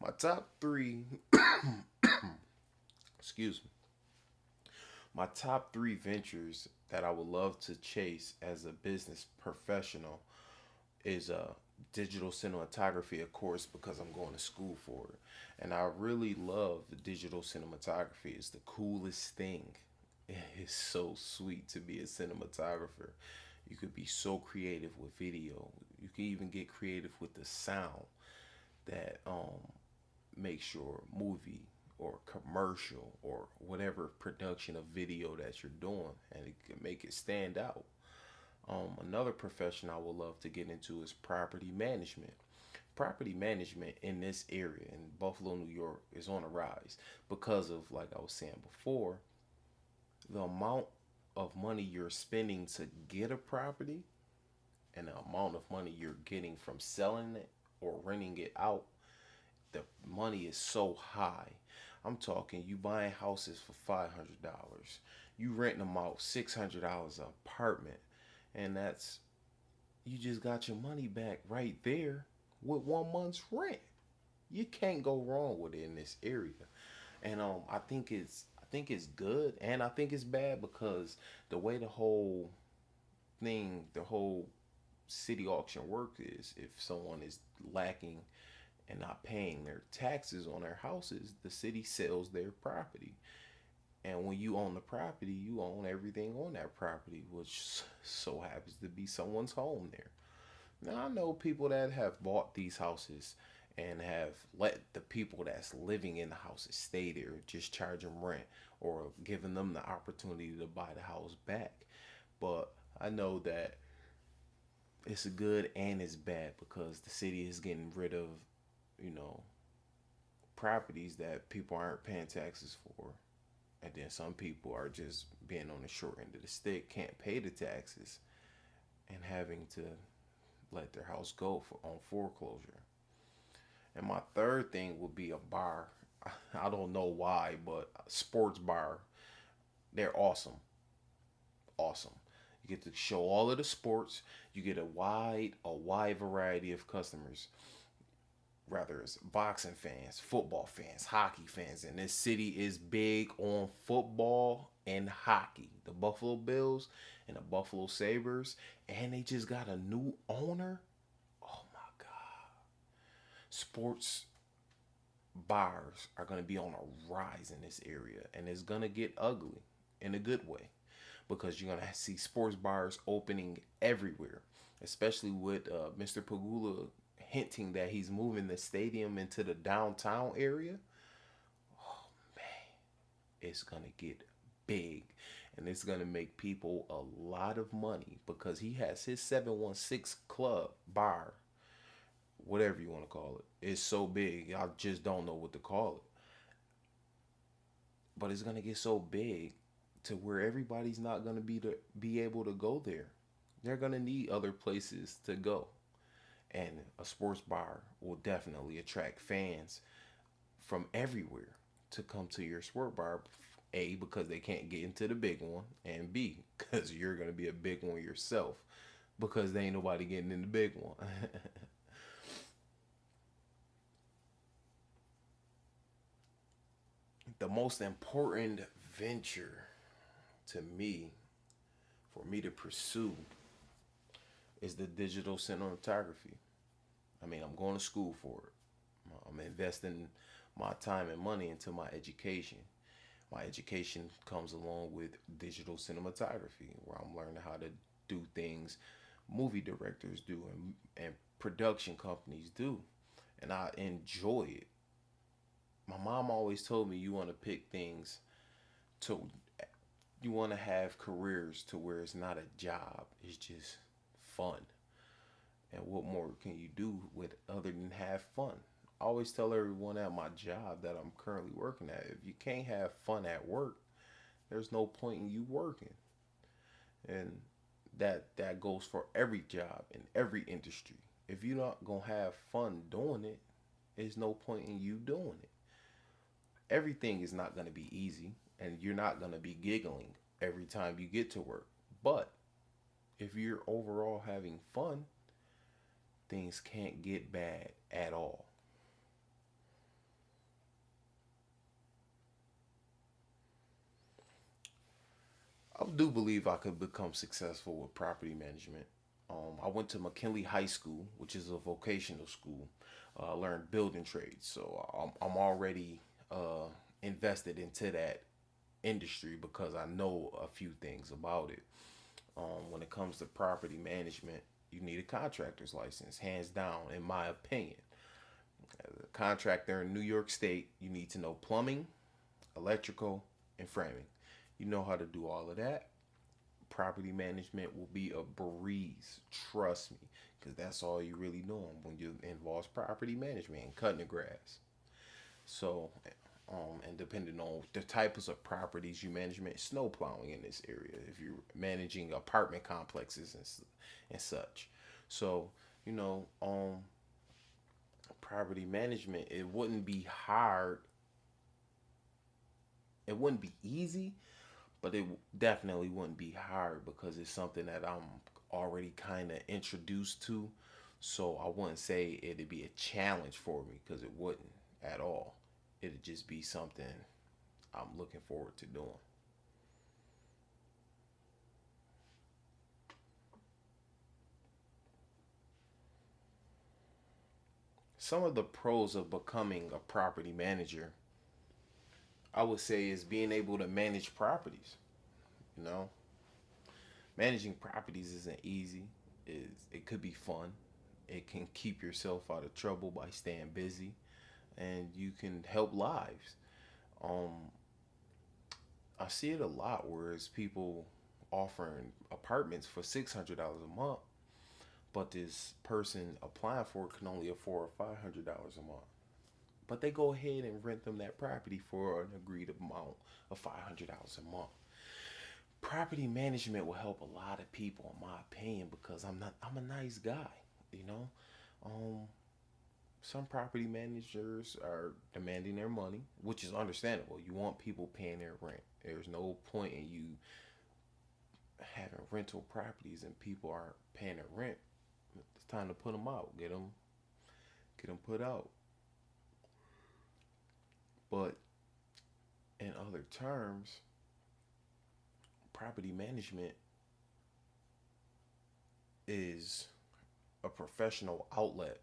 My top three, excuse me, my top three ventures that I would love to chase as a business professional is digital cinematography, of course, because I'm going to school for it. And I really love the digital cinematography. It's the coolest thing. It is so sweet to be a cinematographer. You could be so creative with video. You can even get creative with the sound that makes your movie or commercial or whatever production of video that you're doing, and it can make it stand out. Another profession I would love to get into is property management. Property management in this area in Buffalo, New York is on a rise because of, like I was saying before, the amount of money you're spending to get a property and the amount of money you're getting from selling it or renting it out. The money is so high. I'm talking you buying houses for $500, you renting them out $600 an apartment, and that's you just got your money back right there with 1 month's rent. You can't go wrong with it in this area. And I think it's good and I think it's bad because the way the whole city auction work is, if someone is lacking and not paying their taxes on their houses, the city sells their property. And when you own the property, you own everything on that property, which so happens to be someone's home there. Now, I know people that have bought these houses and have let the people that's living in the houses stay there, just charge them rent or giving them the opportunity to buy the house back. But I know that it's good and it's bad because the city is getting rid of, you know, properties that people aren't paying taxes for. And then some people are just being on the short end of the stick, can't pay the taxes, and having to let their house go on foreclosure. And my third thing would be a bar. I don't know why, but a sports bar, they're awesome. Awesome. You get to show all of the sports. You get a wide variety of customers. Rather it's boxing fans, football fans, hockey fans, and this city is big on football and hockey. The Buffalo Bills and the Buffalo Sabres, and they just got a new owner. Oh my God. Sports bars are going to be on a rise in this area, and it's going to get ugly in a good way because you're going to see sports bars opening everywhere, especially with Mr. Pagula hinting that he's moving the stadium into the downtown area. Oh man, it's going to get big, and it's going to make people a lot of money because he has his 716 club bar, whatever you want to call it. It's so big, I just don't know what to call it. But it's going to get so big to where everybody's not going to be able to go there. They're going to need other places to go. And a sports bar will definitely attract fans from everywhere to come to your sport bar. A, because they can't get into the big one, and B, because you're going to be a big one yourself because there ain't nobody getting in the big one. The most important venture to me, for me to pursue, is the digital cinematography. I mean, I'm going to school for it. I'm investing my time and money into my education. My education comes along with digital cinematography, where I'm learning how to do things movie directors do and production companies do. And I enjoy it. My mom always told me you want to pick things to, you want to have careers to where it's not a job, it's just fun. And what more can you do with other than have fun? I always tell everyone at my job that I'm currently working at, if you can't have fun at work, there's no point in you working. And that goes for every job in every industry. If you're not gonna have fun doing it, there's no point in you doing it. Everything is not gonna be easy, and you're not gonna be giggling every time you get to work. But if you're overall having fun, things can't get bad at all. do believe I could become successful with property management. I went to McKinley High School, which is a vocational school. I learned building trades, so I'm already invested into that industry because I know a few things about it. When it comes to property management, you need a contractor's license, hands down, in my opinion. As a contractor in New York State, you need to know plumbing, electrical, and framing. You know how to do all of that. Property management will be a breeze, trust me, because that's all you really doing when you involves property management and cutting the grass. So, and depending on the types of properties you management, snow plowing in this area, if you're managing apartment complexes and such. So, you know, property management, it wouldn't be hard, it wouldn't be easy, but it definitely wouldn't be hard because it's something that I'm already kind of introduced to. So I wouldn't say it'd be a challenge for me because it wouldn't at all. It'd just be something I'm looking forward to doing. Some of the pros of becoming a property manager, I would say, is being able to manage properties. You know, managing properties isn't easy. It could be fun. It can keep yourself out of trouble by staying busy, and you can help lives. Um, I see it a lot, whereas people offering apartments for $600 a month, but this person applying for it can only afford $500 a month. But they go ahead and rent them that property for an agreed amount of $500 a month. Property management will help a lot of people, in my opinion, because I'm a nice guy, you know. Um, some property managers are demanding their money, which is understandable. You want people paying their rent. There's no point in you having rental properties and people aren't paying their rent. It's time to put them out. Get them put out. But in other terms, property management is a professional outlet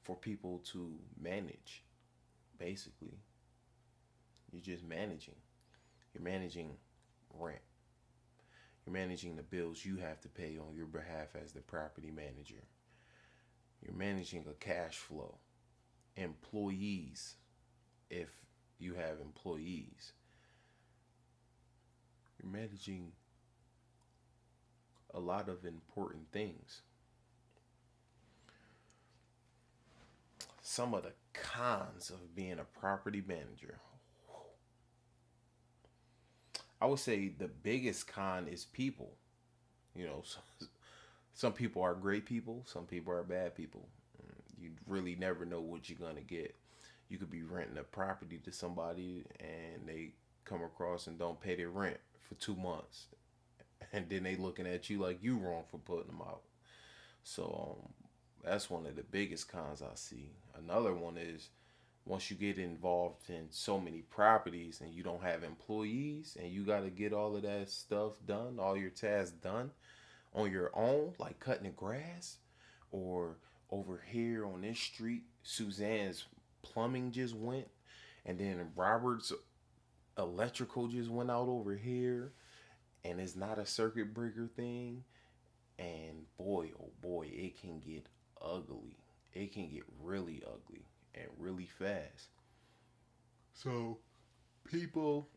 for people to manage. Basically, you're just managing. You're managing rent. You're managing the bills you have to pay on your behalf as the property manager. You're managing a cash flow, employees, if you have employees. You're managing a lot of important things. Some of the cons of being a property manager. I would say the biggest con is people. You know, some people are great people, some people are bad people. You really never know what you're going to get. You could be renting a property to somebody and they come across and don't pay their rent for 2 months. And then they looking at you like you wrong for putting them out. So that's one of the biggest cons I see. Another one is once you get involved in so many properties and you don't have employees and you got to get all of that stuff done, all your tasks done on your own, like cutting the grass, or over here on this street, Suzanne's plumbing just went, and then Robert's electrical just went out over here, and it's not a circuit breaker thing. And boy, oh boy, it can get ugly. It can get really ugly and really fast. So, people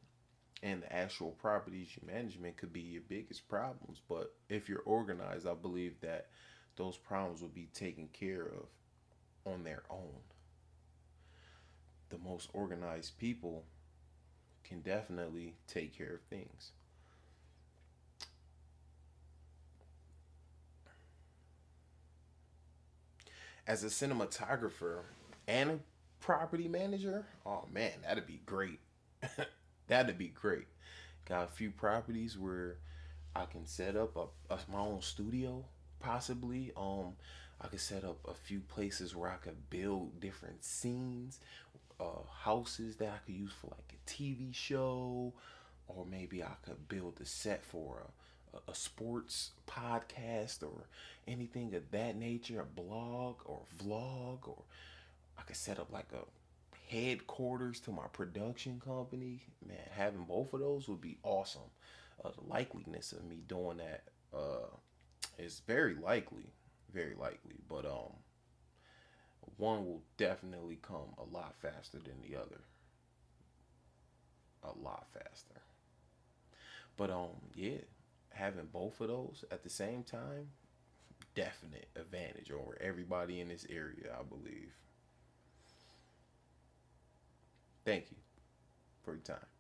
and the actual properties you management could be your biggest problems. But if you're organized, I believe that those problems will be taken care of on their own. The most organized people can definitely take care of things. As a cinematographer and a property manager, oh man, that'd be great. That'd be great. Got a few properties where I can set up my own studio, possibly. I could set up a few places where I could build different scenes, houses that I could use for like a TV show, or maybe I could build a set for a sports podcast or anything of that nature, a blog or vlog, or I could set up like a headquarters to my production company. Man, having both of those would be awesome. The likeliness of me doing that is very likely, but one will definitely come a lot faster than the other, a lot faster. But yeah, having both of those at the same time, definite advantage over everybody in this area, I believe. Thank you for your time.